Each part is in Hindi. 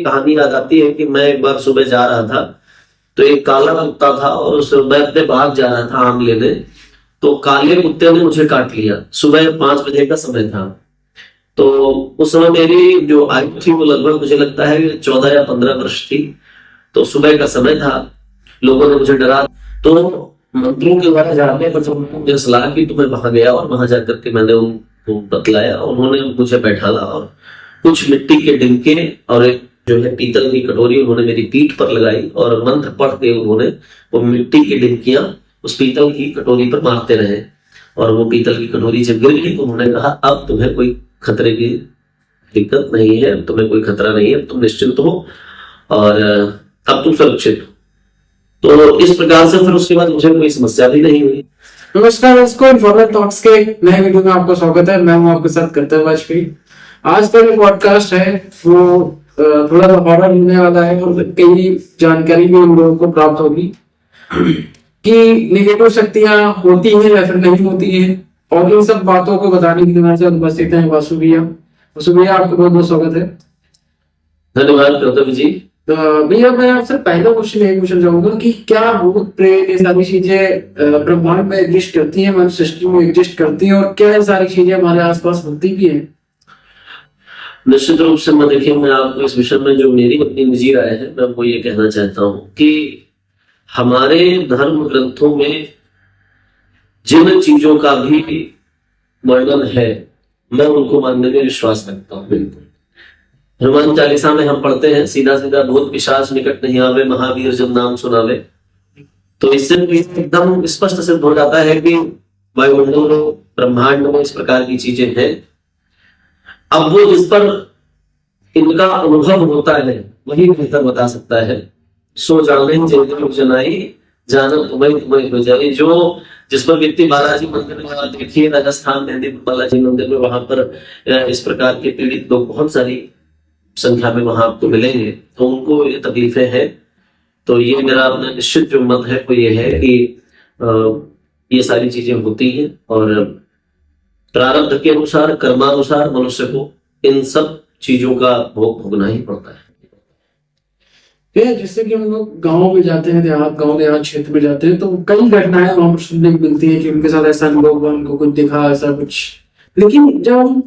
कहानी याद आती है कि मैं एक बार सुबह जा रहा था, तो एक काला कुत्ता था और मैं अपने भाग जा रहा था आम लेने। तो काले कुत्ते ने मुझे काट लिया। सुबह 5 बजे का समय था। तो उस समय मेरी जो आयु थी वो लगभग मुझे लगता है 14 या 15 वर्ष थी। तो सुबह का समय था, लोगों ने मुझे डरा। तो मंत्रियों के द्वारा जानने पर जब मुझे सलाह की तो मैं वहां गया और वहां जाकर के मैंने उनको बतलाया। उन्होंने मुझे बैठाला और कुछ मिट्टी के डिंके और एक जो है पीतल की कटोरी उन्होंने मेरी पीठ पर लगाई और मंत्र पढ़ के उन्होंने वो मिट्टी की डिंकियां उस पीतल की कटोरी पर मारते रहे। और वो पीतल की कटोरी जब गिर गई तो उन्होंने कहा अब तुम्हें कोई खतरे की दिक्कत नहीं है, अब तुम्हें कोई खतरा नहीं है, तुम निश्चिंत हो और अब तुम सुरक्षित हो। तो इस प्रकार से फिर उसके बाद मुझे कोई समस्या भी नहीं हुई। नमस्कार दोस्तों, इन्फॉर्मेटिव टॉक्स के नए वीडियो में आपका स्वागत है। मैं हूं आपके साथ कर्तव्य वाजपेयी। आज का जो पॉडकास्ट है वो थोड़ा सा हॉरर होने वाला है और कई जानकारी भी उन लोगों को प्राप्त होगी कि निगेटिव शक्तियां होती हैं या फिर नहीं होती हैं। और इन सब बातों को बताने के लिए हमारे साथ उपस्थित हैं वासु भैया। वासु भैया, आपका बहुत बहुत स्वागत है। धन्यवाद कर्तव्य जी। भैया, मैं आपसे पहला क्वेश्चन यही पूछना चाहूंगा कि क्या भूत प्रेत ये सारी चीजें ब्रह्मांड में एग्जिस्ट करती हैं, हमारी सृष्टि में एग्जिस्ट करती हैं, और क्या ये सारी चीजें हमारे आसपास होती भी हैं? निश्चित रूप से मैं आपको इस विषय में जो मेरी अपनी निजी राय है मैं वो ये कहना चाहता हूं कि हमारे धर्म ग्रंथों में जिन चीजों का भी वर्णन है मैं उनको मानने में विश्वास रखता हूँ। बिल्कुल हनुमान चालीसा में हम पढ़ते हैं सीधा सीधा भूत पिशाच निकट नहीं आवे, महावीर जब नाम सुनावे। तो इससे एकदम स्पष्ट सिद्ध हो जाता है कि वायुमंडल ब्रह्मांड में इस प्रकार की चीजें हैं। अब वो जिस पर इनका अनुभव होता है वही बेहतर बता सकता है। सो जाने जय जनाई जाना तुम्हें हो जाए। जो जिस पर व्यक्ति बालाजी मंदिर में देखिए, राजस्थान में बालाजी मंदिर में वहां पर इस प्रकार के पीड़ित लोग बहुत सारी संख्या में वहां आपको मिलेंगे, तो उनको ये तकलीफें हैं। तो ये मेरा अपना निश्चित जो मत है वो ये है कि ये सारी चीजें होती हैं और प्रारब्ध के अनुसार कर्मानुसार मनुष्य को इन सब चीजों का भोग भोगना ही पड़ता है। जैसे कि हम लोग गाँव में जाते हैं, गाँव देहात क्षेत्र में जाते हैं, तो कई घटनाएं वहां पर सुनने को मिलती है कि उनके साथ ऐसा अनुभव हुआ, उनको कुछ दिखा, ऐसा कुछ। लेकिन जब हम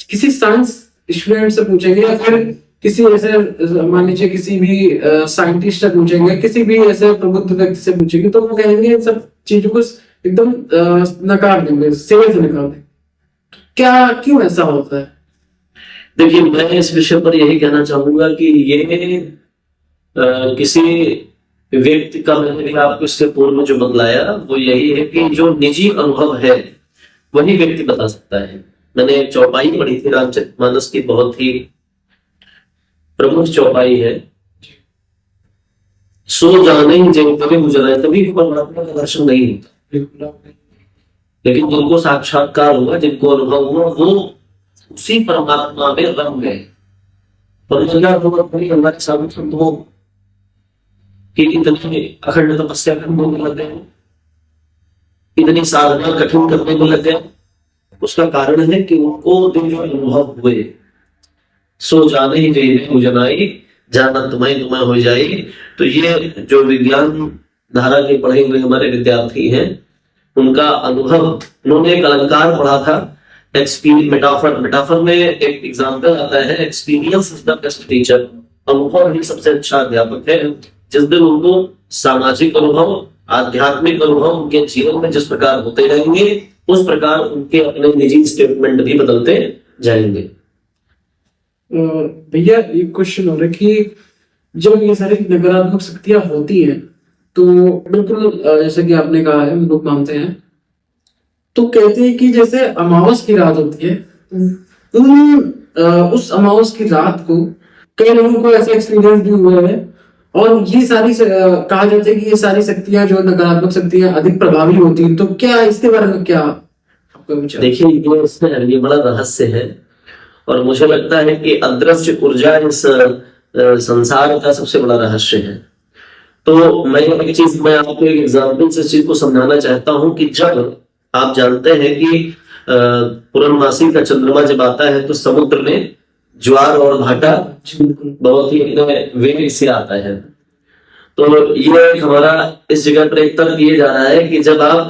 किसी साइंस स्टूडेंट से पूछेंगे या फिर किसी ऐसे मान लीजिए किसी भी साइंटिस्ट से पूछेंगे, किसी भी ऐसे प्रबुद्ध व्यक्ति से पूछेंगे, तो वो कहेंगे इन सब चीजों को एकदम नकार देंगे, सिरे से निकाल देंगे। क्या क्यों ऐसा होता है? देखिए, मैं इस विषय पर यही कहना चाहूंगा कि ये किसी व्यक्ति का, मैंने आपको इससे पूर्व में जो बतलाया वो यही है कि जो निजी अनुभव है वही व्यक्ति बता सकता है। मैंने एक चौपाई पढ़ी थी रामचरितमानस की, बहुत ही प्रमुख चौपाई है। सो जाने जब कभी गुजरा, तभी परमात्मा का दर्शन नहीं होता। लेकिन जिनको साक्षात्कार हुआ, जिनको अनुभव हुआ, वो उसी परमात्मा में रंग गए। अल्लाह के सामने हो कि इतनी अखंड तपस्या करने में लग गए, इतनी साधना कठिन करने में लग गए। उसका कारण है कि उनको दिव्य अनुभव हुए। सो जाने ही जय जनाई जाना तुम्हें हो जाएगी। तो ये जो विज्ञान धारा के पढ़े हुए हमारे विद्यार्थी हैं उनका अनुभव, उन्होंने एक अलंकार पढ़ा था, मेटाफर में एक एग्जाम्पल आता है, experience is the best teacher. अनुभव ही सबसे अच्छा अध्यापक है। जिस दिन उनको सामाजिक अनुभव, आध्यात्मिक अनुभव उनके जीवन में जिस प्रकार होते रहेंगे उस प्रकार उनके अपने निजी स्टेटमेंट भी बदलते जाएंगे। भैया, एक क्वेश्चन हो रहा है कि जब ये सारी नकारात्मक शक्तियां होती हैं तो बिल्कुल जैसे कि आपने कहा है, हम लोग मानते हैं, तो कहते हैं कि जैसे अमावस की रात होती है, उस अमावस की रात को कई लोगों को ऐसा एक्सपीरियंस भी हुआ है और ये सारी कहा जाता है कि ये सारी शक्तियां जो नकारात्मक शक्तियां अधिक प्रभावी होती हैं। तो क्या इसके बारे में क्या आपका विचार? देखिए, ये बड़ा रहस्य है और मुझे लगता है कि अदृश्य ऊर्जा इस संसार का सबसे बड़ा रहस्य है। तो मैं आपको एक एग्जाम्पल से इस चीज को समझाना चाहता हूं कि जब आप जानते हैं कि पूर्णमासी का चंद्रमा जब आता है तो समुद्र में ज्वार और भाटा बिल्कुल। बहुत ही एकदम वेग से आता है। तो ये एक हमारा इस जगह पर एक तर्क ये जा रहा है कि जब आप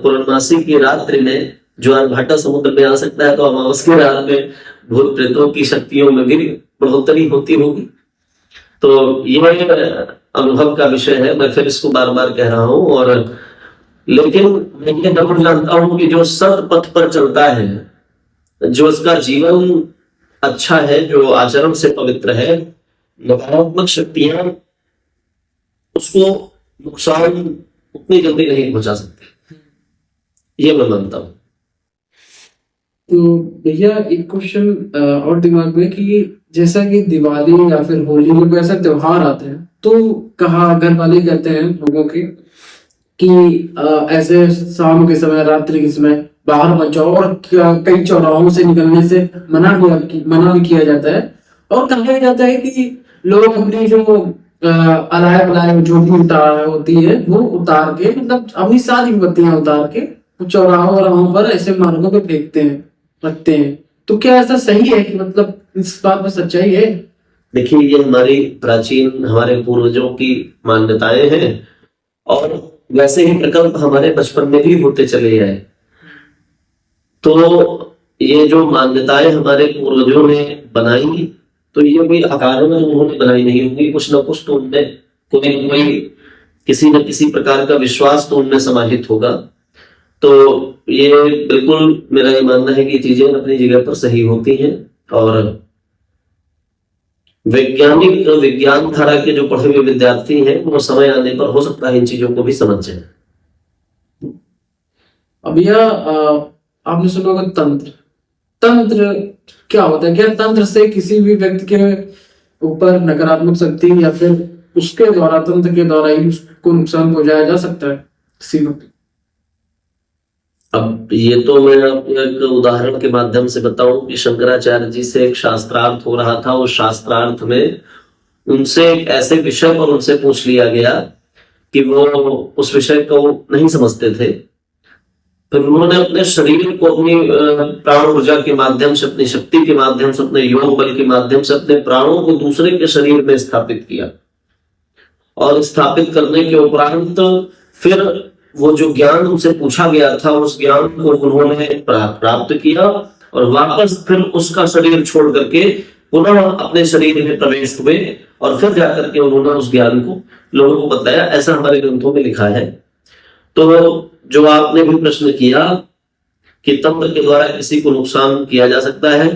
पूर्णमासी की रात्रि में ज्वार भाटा समुद्र में आ सकता है, तो अमावस की रात में भूत प्रेतों की शक्तियों में भी बढ़ोतरी होती होगी। तो ये अनुभव का विषय है, मैं फिर इसको बार बार कह रहा हूं। और लेकिन मैं ये जरूर जानता हूं कि जो सत पथ पर चलता है, जो उसका जीवन अच्छा है, जो आचरण से पवित्र है, नकारात्मक शक्तियां उसको नुकसान उतनी जल्दी नहीं पहुंचा सकती, ये मैं मानता हूं। तो भैया एक क्वेश्चन और दिमाग में कि जैसा कि दिवाली या फिर होली में कोई ऐसा त्योहार आते हैं, तो कहा घर वाले कहते हैं लोगों के कि ऐसे शाम के समय, रात्रि के समय बाहर मत जाओ, और कई चौराहों से निकलने से मना भी किया जाता है। और कहा जाता है कि लोग अपनी जो अलाय बलाय जो भी उतार होती है वो उतार के, मतलब अपनी सारी बत्तियां उतार के वो चौराहों वराहों पर ऐसे मार्गों पे फेंकते हैं, रखते हैं। तो क्या ऐसा सही है कि मतलब इस बात में सच्चाई है? देखिए, ये हमारी प्राचीन, हमारे पूर्वजों की मान्यताएं हैं, और वैसे ही प्रकल्प हमारे बचपन में भी होते चले आए। तो ये जो मान्यताएं हमारे पूर्वजों ने बनाई, तो ये कोई अकारण उन्होंने बनाई नहीं होंगी, कुछ ना कुछ तो उनमें कोई किसी न किसी प्रकार का विश्वास तो उनमें समाहित होगा। तो ये बिल्कुल मेरा ये मानना है कि चीजें अपनी जगह पर सही होती हैं, और वैज्ञानिक विज्ञान धारा के जो पढ़े हुए विद्यार्थी हैं, वो समय आने पर हो सकता है इन चीजों को भी समझ जाए। अब यह आपने सुना होगा तंत्र। तंत्र क्या होता है? क्या तंत्र से किसी भी व्यक्ति के ऊपर नकारात्मक शक्ति या फिर उसके द्वारा, तंत्र के द्वारा ही उसको नुकसान पहुंचाया जा सकता है किसी को? अब ये तो मैं आपको एक उदाहरण के माध्यम से बताऊं कि शंकराचार्य जी से एक शास्त्रार्थ हो रहा था। उस शास्त्रार्थ में उनसे एक ऐसे विषय पर उनसे पूछ लिया गया कि वो उस विषय को नहीं समझते थे। फिर उन्होंने अपने शरीर को अपनी प्राण ऊर्जा के माध्यम से, अपनी शक्ति के माध्यम से, अपने योग बल के माध्यम से अपने प्राणों को दूसरे के शरीर में स्थापित किया, और स्थापित करने के उपरांत फिर वो जो ज्ञान उनसे पूछा गया था, उस ज्ञान को उन्होंने प्राप्त किया, और वापस फिर उसका शरीर छोड़ करके पुनः अपने शरीर में प्रवेश हुए, और फिर जाकर के उन्होंने उस ज्ञान को लोगों को बताया। ऐसा हमारे ग्रंथों में लिखा है। तो जो आपने भी प्रश्न किया कि तंत्र के द्वारा किसी को नुकसान किया जा सकता है,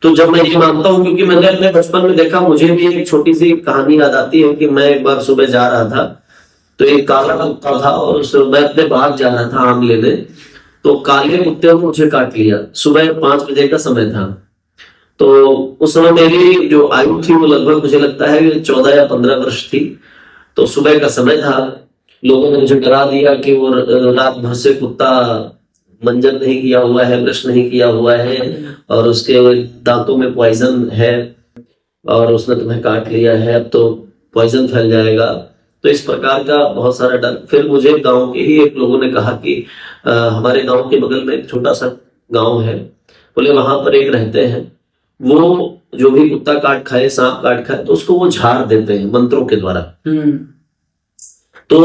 तो जब मैं ये मानता हूं, क्योंकि मैंने अपने बचपन में देखा, मुझे भी एक छोटी सी कहानी याद आती है कि मैं एक बार सुबह जा रहा था, तो एक काला कुत्ता था, और मैं अपने बाग जा रहा था आम लेने, तो काले कुत्ते ने मुझे काट लिया। सुबह 5 बजे का समय था। तो उस समय मेरी जो आयु थी वो लगभग, मुझे लगता है 14 या 15 वर्ष थी। तो सुबह का समय था, लोगों ने मुझे डरा दिया कि वो रात भर से कुत्ता मंजन नहीं किया हुआ है, ब्रश नहीं किया हुआ है, और उसके दांतों में पॉइजन है, और उसने तुम्हें काट लिया है, अब तो पॉइजन फैल जाएगा। तो इस प्रकार का बहुत सारा डर। फिर मुझे गांव के ही एक लोगों ने कहा कि हमारे गांव के बगल में एक छोटा सा गांव है, बोले वहां पर एक रहते हैं, वो जो भी कुत्ता काट खाए, सांप काट खाए, तो उसको वो झाड़ देते हैं मंत्रों के द्वारा। तो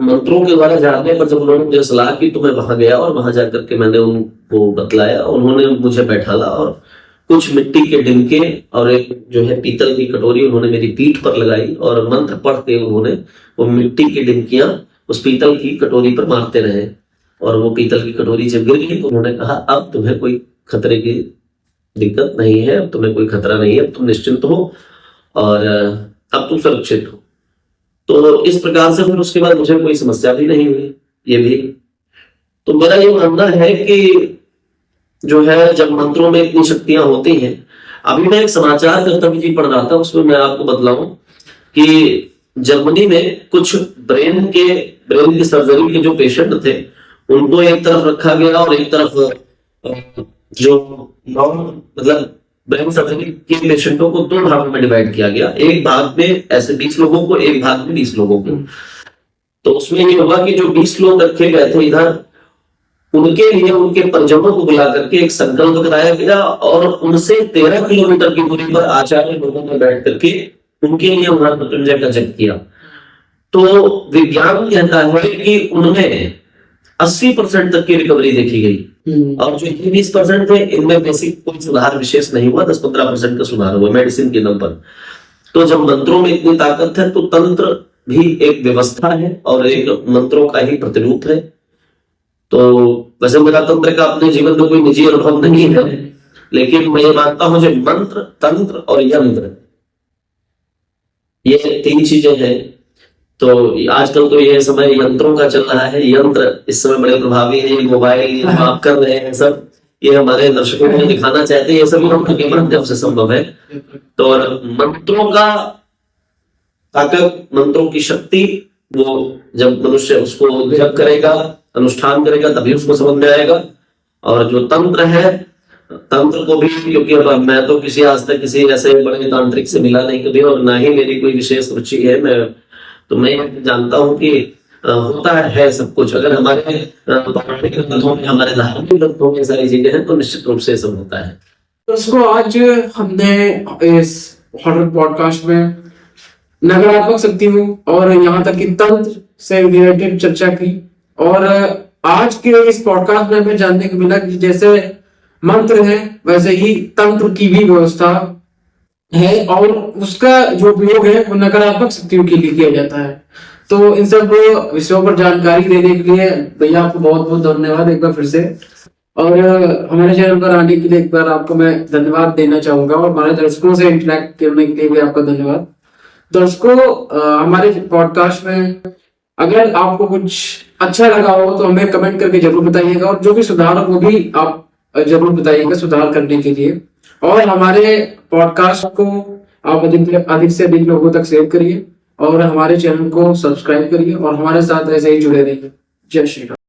मंत्रों के द्वारा झाड़ने पर जब उन्होंने मुझे सलाह की, तो मैं वहां गया, और वहां जाकर के मैंने उनको बतलाया। उन्होंने मुझे बैठाला, और कुछ मिट्टी के डिंके और एक जो है पीतल की कटोरी उन्होंने मेरी पीठ पर लगाई, और मंत्र पढ़ के उन्होंने वो मिट्टी की डिंकियां उस पीतल की कटोरी पर मारते रहे, और वो पीतल की कटोरी जब गिर गई, तो उन्होंने कहा अब तुम्हें कोई खतरे की दिक्कत नहीं है, अब तुम्हें कोई खतरा नहीं है, अब तुम निश्चिंत हो, और अब तुम सुरक्षित हो। तो इस प्रकार से फिर उसके बाद मुझे कोई समस्या भी नहीं हुई। ये भी तो मेरा ये मानना है कि जो है, जब मंत्रों में इतनी शक्तियां होती हैं। अभी मैं एक समाचार कर्तव्य जी पढ़ रहा था, उसमें मैं आपको बतलाऊं कि जर्मनी में कुछ ब्रेन की सर्जरी के जो पेशेंट थे, उनको एक तरफ रखा गया, और एक तरफ जो मतलब ब्रेन सर्जरी के पेशेंटों को 2 भागों में डिवाइड किया गया। एक भाग में ऐसे 20 लोगों को, एक भाग में 20 लोगों को। तो उसमें ये हुआ कि जो 20 लोग रखे गए थे इधर, उनके लिए उनके परिजनों को बुला करके एक संकल्प कराया गया और उनसे 13 किलोमीटर की दूरी पर आचार्य लोगों ने बैठ करके उनके लिए महामृत्युंजय का जप किया। तो विज्ञान कहता है कि उनमें 80% तक की रिकवरी देखी गई और जो 20% थे इनमें बेसिक कोई सुधार विशेष नहीं हुआ, 10-15% का सुधार हुआ मेडिसिन के दम पर। तो जब मंत्रों में इतनी ताकत है तो तंत्र भी एक व्यवस्था है और एक मंत्रों का ही प्रतिरूप है। तो वैसे मेरा तंत्र का अपने जीवन में कोई निजी अनुभव नहीं है, लेकिन मैं ये मानता हूं जो मंत्र, तंत्र और यंत्र, ये 3 चीजें हैं। तो आजकल तो ये समय यंत्रों का चल रहा है, यंत्र इस समय बड़े प्रभावी है। मोबाइल ये जो आप कर रहे हैं सब, ये हमारे दर्शकों को दिखाना चाहते हैं, ये सब के माध्यम से संभव है। तो मंत्रों का ताकत, मंत्रों की शक्ति, वो जब मनुष्य उसको जप करेगा, अनुष्ठान करेगा, तभी उसको समझ में आएगा। और जो तंत्र है, तंत्र को भी, क्योंकि अब मैं तो किसी आज तक किसी ऐसे बड़े तांत्रिक से मिला नहीं कभी और ना ही मेरी कोई विशेष रुचि है, मैं जानता हूं कि होता है सब कुछ। अगर हमारे पौराणिक ग्रंथों में, हमारे धार्मिक ग्रंथों में सारी चीजें हैं तो निश्चित रूप से सब होता है। दोस्तों, आज हमने इस हॉरर पॉडकास्ट में नकारात्मक शक्तियों और यहाँ तक कि तंत्र से रिलेटेड चर्चा की। और आज के इस पॉडकास्ट में हमें जानने को मिला कि जैसे मंत्र है वैसे ही तंत्र की भी व्यवस्था है और उसका जो उपयोग है वो नकारात्मक शक्तियों के लिए किया जाता है। तो इन सब विषयों पर जानकारी देने के लिए भैया आपको बहुत बहुत धन्यवाद एक बार फिर से। और हमारे चैनल पर आने के लिए एक बार आपको मैं धन्यवाद देना चाहूंगा और हमारे दर्शकों से इंटरेक्ट करने के लिए भी आपका धन्यवाद। दर्शकों, हमारे पॉडकास्ट में अगर आपको कुछ अच्छा लगा हो तो हमें कमेंट करके जरूर बताइएगा और जो भी सुधार हो वो भी आप जरूर बताइएगा सुधार करने के लिए। और हमारे पॉडकास्ट को आप अधिक से अधिक लोगों तक शेयर करिए और हमारे चैनल को सब्सक्राइब करिए और हमारे साथ ऐसे ही जुड़े रहिए। जय श्री राम।